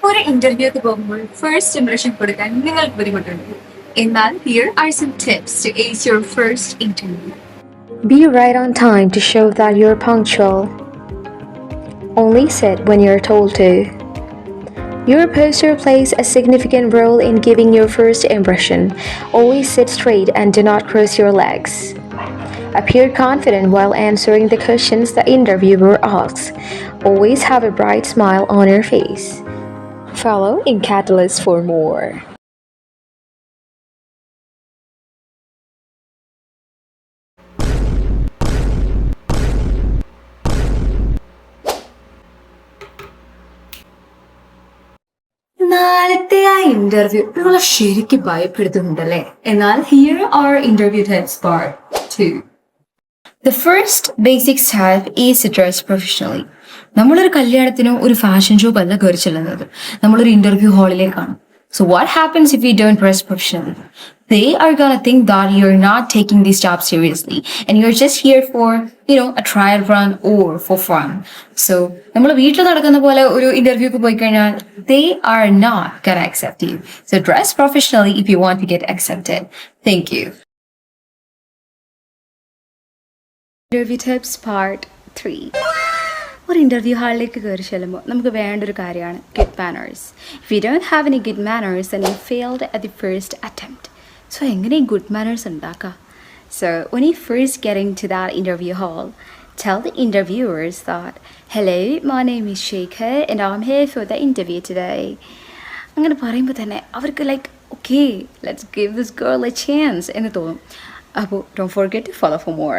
ഒരു ഇന്റർവ്യൂക്ക് പോകുമ്പോൾ first impression കൊടുക്കാൻ നിങ്ങൾക്ക് ബുദ്ധിമുട്ടുണ്ട്. എന്നാൽ here are some tips to ace your first interview. Be right on time to show that you're punctual. Only sit when you're told to. Your posture plays a significant role in giving your first impression. Always sit straight and do not cross your legs. Appear confident while answering the questions the interviewer asks. Always have a bright smile on your face. Follow in Catalyst for more. നാളത്തെ ആ interview നമ്മളെ ശരിക്കും ഭയപ്പെടുത്തുന്നുണ്ടല്ലേ? എന്നാൽ here are interview tips part 2. The first basic step is to dress professionally. നമ്മളൊരു കല്യാണത്തിനോ ഒരു fashion show അല്ല കയറി ചെല്ലുന്നത്, നമ്മളൊരു interview ഹാളിലേക്കാണ്. So what happens if you don't dress professionally? They are gonna think that you're not taking this job seriously and you're just here for, a trial run or for fun. So നമ്മൾ വീട്ടിൽ നടക്കുന്ന പോലെ ഒരു ഇന്റർവ്യൂക്ക് പോയി കഴിഞ്ഞാൽ they are not gonna accept you. So dress professionally if you want to get accepted. Thank you. Interview tips part 3. ഒരു interview ഹാളിലേക്ക് കയറി ചെല്ലുമ്പോൾ നമുക്ക് വേണ്ടൊരു കാര്യമാണ് good manners. If you don't have any good manners then you failed at the first attempt. So എങ്ങനെ ഈ good manners ഉണ്ടാക്കുക? So when you first get into that interview hall, tell the interviewers that, hello, my name is Shekhar and I'm here for the interview today. അങ്ങനെ പറയുമ്പോൾ തന്നെ അവർക്ക് like okay let's give this girl a chance എന്ന് തോന്നും. അപ്പോൾ don't forget to follow for more.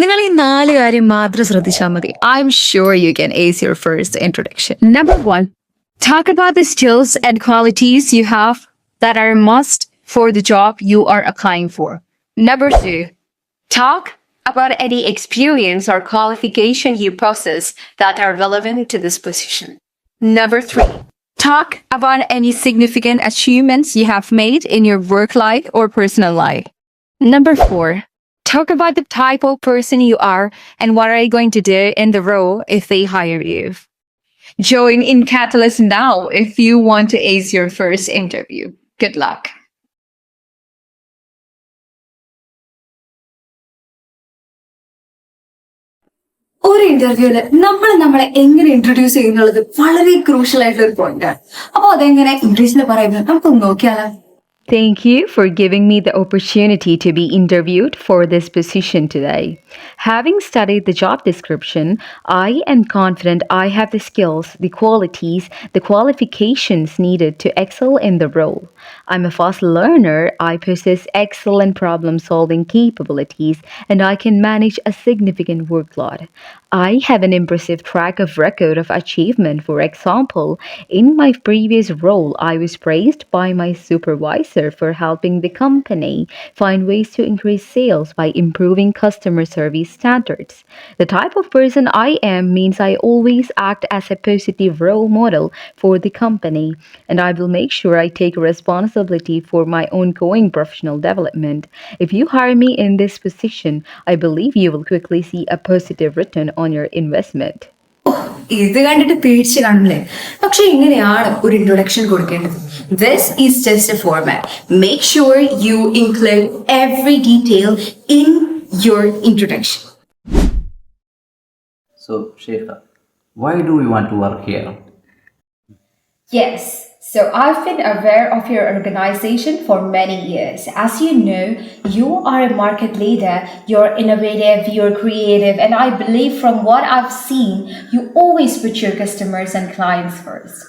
നിങ്ങൾ ഈ 4 കാര്യം മാത്രം ശ്രദ്ധിച്ചാൽ മതി. I'm sure you can ace your first introduction. Number 1, talk about the skills and qualities you have that are a must for the job you are applying for. Number 2, talk about any experience or qualification you possess that are relevant to this position. Number 3, talk about any significant achievements you have made in your work life or personal life. Number 4, talk about the type of person you are and what are you going to do in the role if they hire you. Join in Catalyst now if you want to ace your first interview. Good luck. ഒരു ഇന്റർവ്യൂല് നമ്മളെ എങ്ങനെ introduce ചെയ്യുന്നുള്ളത് വളരെ crucial ആയിട്ടുള്ള ഒരു പോയിന്റാണ്. അപ്പൊ അതെങ്ങനെ ഇംഗ്ലീഷിൽ പറയുന്നത് നമുക്കൊന്ന് നോക്കിയാലോ? Thank you for giving me the opportunity to be interviewed for this position today. Having studied the job description, I am confident I have the skills, the qualities, the qualifications needed to excel in the role. I'm a fast learner, I possess excellent problem-solving capabilities, and I can manage a significant workload. I have an impressive track record of achievement. For example, in my previous role, I was praised by my supervisor for helping the company find ways to increase sales by improving customer service standards. The type of person I am means I always act as a positive role model for the company, and I will make sure I take responsibility for my ongoing professional development. If you hire me in this position, I believe you will quickly see a positive return on your investment. ഇത് കണ്ടിട്ട് പേടിച്ച് കാണില്ലേ? പക്ഷെ ഇങ്ങനെയാണ് ഒരു introduction കൊടുക്കേണ്ടത്. This is just a format. Make sure you include every detail in your introduction. So, Sheikha, why do we want to work here? Yes, so I've been aware of your organization for many years. As you know, you are a market leader, you're innovative, you're creative, and I believe from what I've seen, you always put your customers and clients first.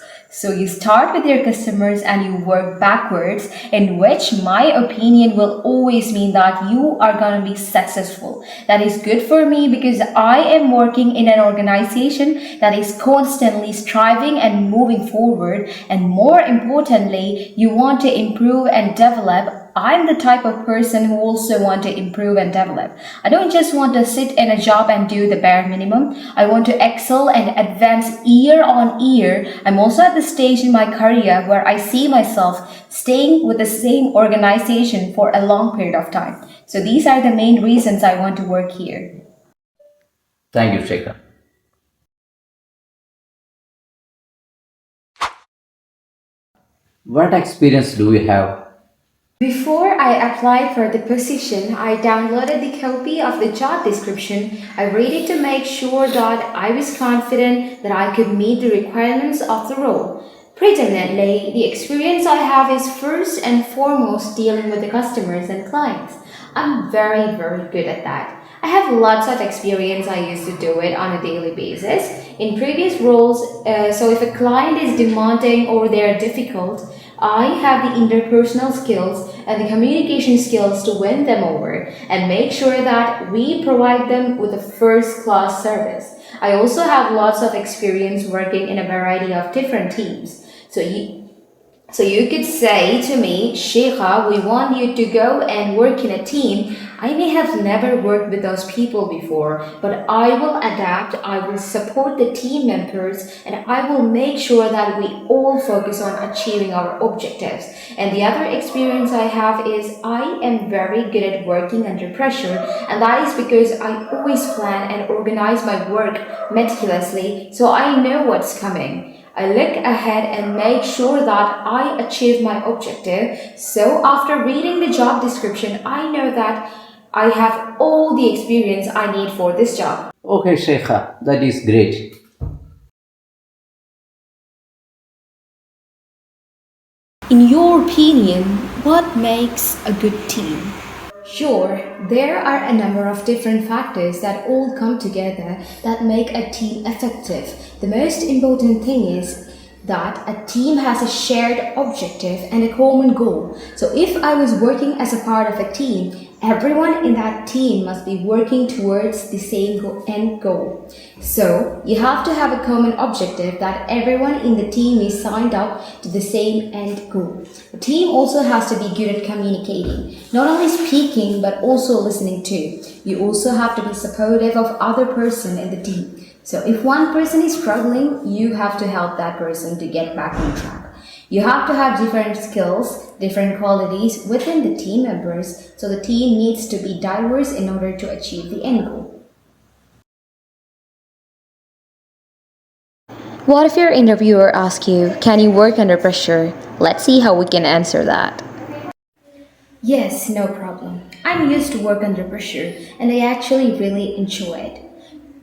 So you start with your customers and you work backwards, in which my opinion will always mean that you are going to be successful. That is good for me because I am working in an organization that is constantly striving and moving forward. And more importantly, you want to improve and develop. I'm the type of person who also want to improve and develop. I don't just want to sit in a job and do the bare minimum. I want to excel and advance year on year. I'm also at the stage in my career where I see myself staying with the same organization for a long period of time. So these are the main reasons I want to work here. Thank you, Shekhar. What experience do you have? Before I applied for the position, I downloaded the copy of the job description. I read it to make sure that I was confident that I could meet the requirements of the role. Predominantly, the experience I have is first and foremost dealing with the customers and clients. I'm very good at that. I have lots of experience. I used to do it on a daily basis. In previous roles, so if a client is demanding or they're difficult, I have the interpersonal skills and the communication skills to win them over and make sure that we provide them with a first class service. I also have lots of experience working in a variety of different teams. So you could say to me, Sheikha, we want you to go and work in a team. I may have never worked with those people before, but I will adapt, I will support the team members, and I will make sure that we all focus on achieving our objectives. And the other experience I have is I am very good at working under pressure, and that is because I always plan and organize my work meticulously so I know what's coming. I look ahead and make sure that I achieve my objective. So after reading the job description, I know that I have all the experience I need for this job. Okay, Sheikha, that is great. In your opinion, what makes a good team? Sure, there are a number of different factors that all come together that make a team effective. The most important thing is that a team has a shared objective and a common goal. So if I was working as a part of a team, everyone in that team must be working towards the same end goal. So you have to have a common objective that everyone in the team is signed up to the same end goal. The team also has to be good at communicating, not only speaking but also listening too. You also have to be supportive of other person in the team. So if one person is struggling, you have to help that person to get back on track. You have to have different skills, different qualities within the team members, so the team needs to be diverse in order to achieve the end goal. What if your interviewer asks you, can you work under pressure? Let's see how we can answer that. Yes, no problem. I'm used to work under pressure and I actually really enjoy it.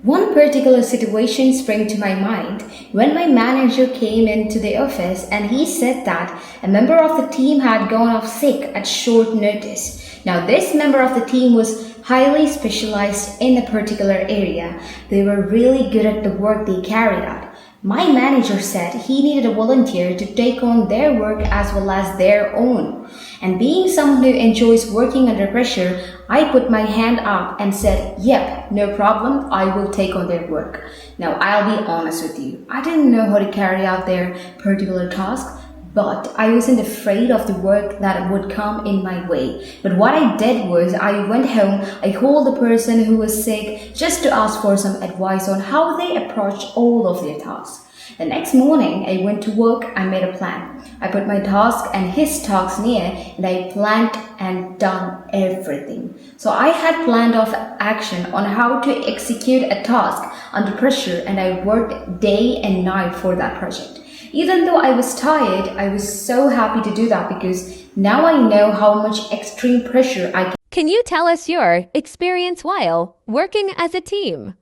One particular situation sprang to my mind when my manager came into the office and he said that a member of the team had gone off sick at short notice. Now, this member of the team was highly specialized in a particular area. They were really good at the work they carried out. My manager said he needed a volunteer to take on their work as well as their own. And being someone who enjoys working under pressure, I put my hand up and said, yep, no problem, I will take on their work. Now, I'll be honest with you, I didn't know how to carry out their particular task, but I wasn't afraid of the work that would come in my way. But what I did was I went home, I called the person who was sick just to ask for some advice on how they approach all of their tasks. The next morning, I went to work, I made a plan. I put my task and his tasks near and I planned and done everything. So I had planned off action on how to execute a task under pressure and I worked day and night for that project. Even though I was tired, I was so happy to do that because now I know how much extreme pressure I can. Can you tell us your experience while working as a team?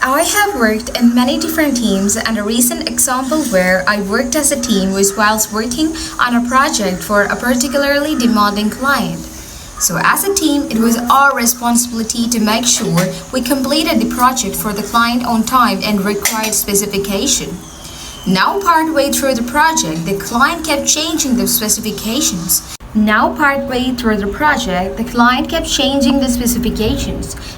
I have worked in many different teams, and a recent example where I worked as a team was whilst working on a project for a particularly demanding client. So as a team, it was our responsibility to make sure we completed the project for the client on time and required specification. Now partway through the project, the client kept changing the specifications.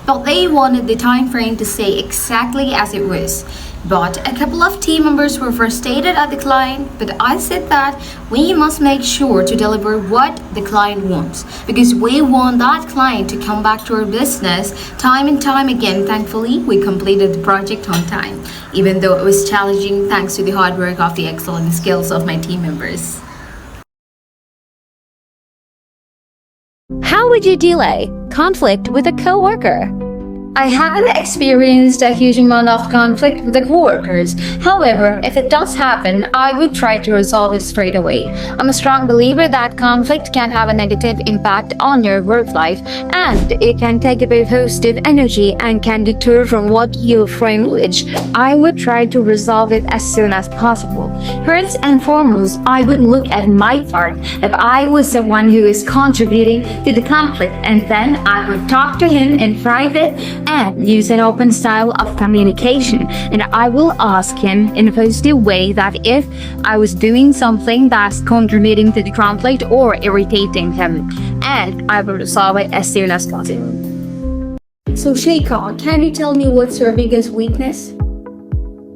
But they wanted the time frame to stay exactly as it was. But a couple of team members were frustrated at the client, but I said that we must make sure to deliver what the client wants because we want that client to come back to our business time and time again. Thankfully, we completed the project on time, even though it was challenging thanks to the hard work of the excellent skills of my team members. How would you delay conflict with a coworker? I have experienced a huge amount of conflict with the coworkers. However, if it does happen, I would try to resolve it straight away. I'm a strong believer that conflict can have a negative impact on your work life, and it can take away positive energy and can deter from what you frame, which I would try to resolve it as soon as possible. First and foremost, I would look at my part if I was the one who is contributing to the conflict, and then I would talk to him in private and use an open style of communication. And I will ask him in a positive way that if I was doing something that's contributing to the conflict or irritating him, and I will resolve it as soon as possible. So Sheikha, can you tell me what's your biggest weakness?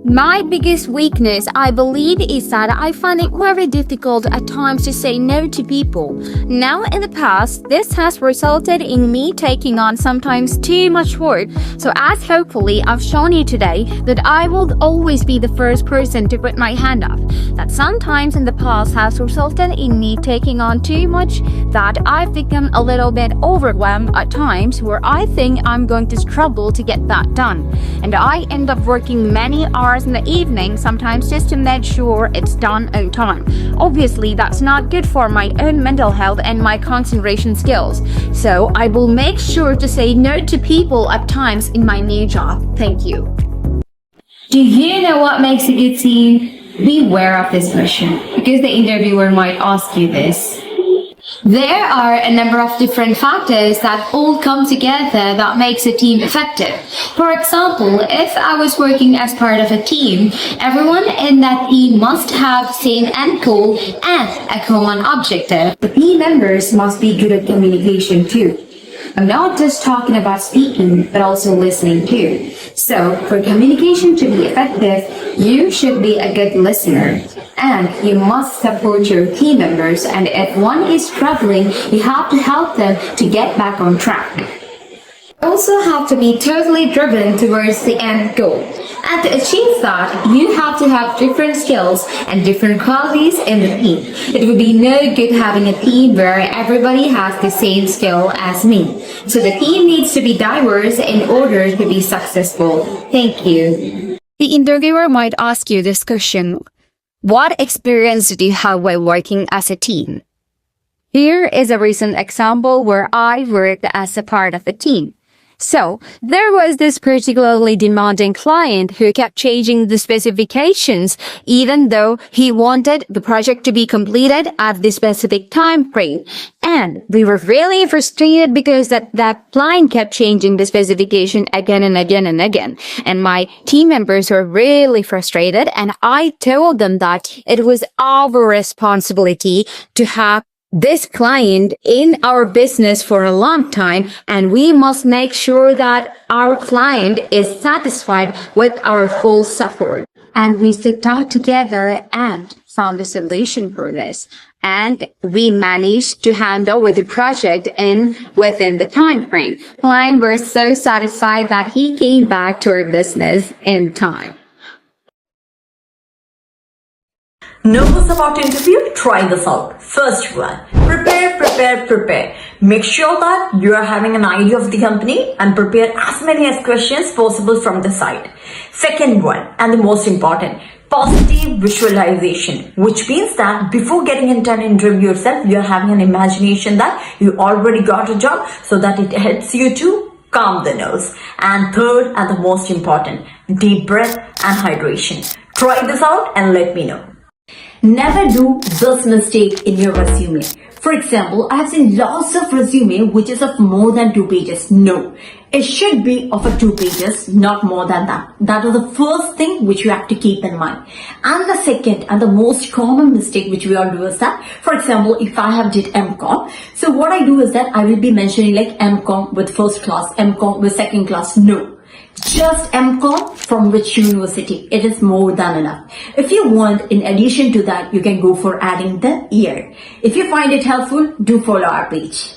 My biggest weakness, I believe, is that I find it very difficult at times to say no to people. Now, in the past, this has resulted in me taking on sometimes too much work. So as hopefully I've shown you today that I will always be the first person to put my hand up. That sometimes in the past has resulted in me taking on too much, that I've become a little bit overwhelmed at times where I think I'm going to struggle to get that done. And I end up working many hours in the evening sometimes just to make sure it's done on time. Obviously, that's not good for my own mental health and my concentration skills. So I will make sure to say no to people at times in my new job. Thank you. Do you know what makes a good team? Beware of this question, because the interviewer might ask you this. There are a number of different factors that all come together that makes a team effective. For example, if I was working as part of a team, everyone in that team must have the same end goal and a common objective. The team members must be good at communication too. I'm not just talking about speaking, but also listening too. So, for communication to be effective, you should be a good listener. And you must support your team members, and if one is struggling, you have to help them to get back on track. You also have to be totally driven towards the end goal. And to achieve that, you have to have different skills and different qualities in the team. It would be no good having a team where everybody has the same skill as me. So the team needs to be diverse in order to be successful. Thank you. The interviewer might ask you this question. What experience did you have while working as a team? Here is a recent example where I worked as a part of a team. So, there was this particularly demanding client who kept changing the specifications even though he wanted the project to be completed at the specific time frame. And we were really frustrated because that client kept changing the specification again and again and again. And my team members were really frustrated, and I told them that it was our responsibility to have this client in our business for a long time, and we must make sure that our client is satisfied with our full support. And we sit down together and found a solution for this. And we managed to hand over the project within the time frame. Client was so satisfied that he came back to our business in time. Nervous about interview? Try this out. First one, prepare. Make sure that you are having an idea of the company and prepare as many as questions possible from the side. Second one, and the most important, positive visualization, which means that before getting into an interview yourself, you are having an imagination that you already got a job, so that it helps you to calm the nerves. And third, and the most important, deep breath and hydration. Try this out and let me know. Never do this mistake in your resume. For example, I have seen lots of resume which is of more than 2 pages. No, it should be of 2 pages, not more than that. That is the first thing which you have to keep in mind. And the second and the most common mistake which we all do is that, for example, if I have did MCOM, so what I do is that I will be mentioning like MCOM with first class, MCOM with second class. No. Just MCOM from which university. It is more than enough. If you want, in addition to that, you can go for adding the year. If you find it helpful, do follow our page.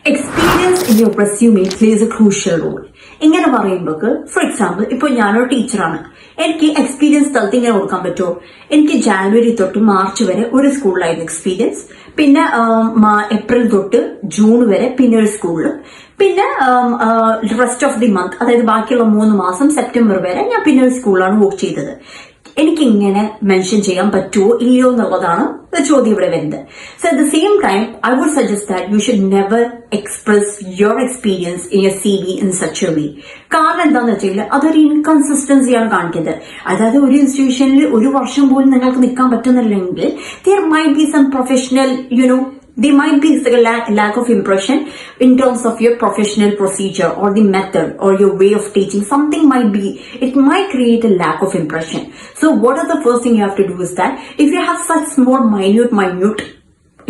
Experience in your resume plays a crucial role. ഇങ്ങനെ പറയുമ്പോൾ for example ഇപ്പോൾ ഞാനൊരു ടീച്ചറാണ്, എനിക്ക് experience സ്ഥലത്ത് ഇങ്ങനെ കൊടുക്കാൻ പറ്റുമോ? എനിക്ക് ജാനുവരി തൊട്ട് മാർച്ച് വരെ ഒരു സ്കൂളിലായിരുന്നു എക്സ്പീരിയൻസ്, പിന്നെ ഏപ്രിൽ തൊട്ട് ജൂൺ വരെ പിന്നെ ഒരു സ്കൂളിൽ, പിന്നെ റെസ്റ്റ് ഓഫ് ദി മന്ത്, അതായത് ബാക്കിയുള്ള 3 മാസം സെപ്റ്റംബർ വരെ ഞാൻ പിന്നെ ഒരു സ്കൂളാണ് വർക്ക് ചെയ്തത്. എനിക്ക് ഇങ്ങനെ മെൻഷൻ ചെയ്യാൻ പറ്റുമോ ഇല്ലയോ എന്നുള്ളതാണ് ചോദ്യം ഇവിടെ വരുന്നത്. So at the same time I would suggest that you should never express your experience in your CV in such a way. കാരണം എന്താണെന്ന് വെച്ചാൽ അതൊരു ഇൻകൺസിസ്റ്റൻസിയാണ് കാണിക്കുന്നത്. അതായത് ഒരു ഇൻസ്റ്റിറ്റ്യൂഷനിൽ 1 വർഷം പോലും നിങ്ങൾക്ക് നിൽക്കാൻ പറ്റുന്നില്ലെങ്കിൽ there might be some professional, there might be a lack of impression in terms of your professional procedure or the method or your way of teaching. Something might be, it might create a lack of impression. So what are the first thing you have to do is that if you have such small minute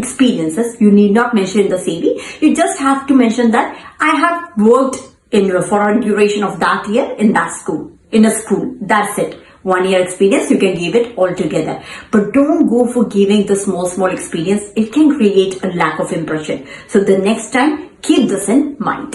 experiences, you need not mention in the CV. You just have to mention that I have worked for a duration of that year in that school, in a school. That's it. 1 year experience, you can give it all together. But don't go for giving the small experience. It can create a lack of impression. So the next time, keep this in mind.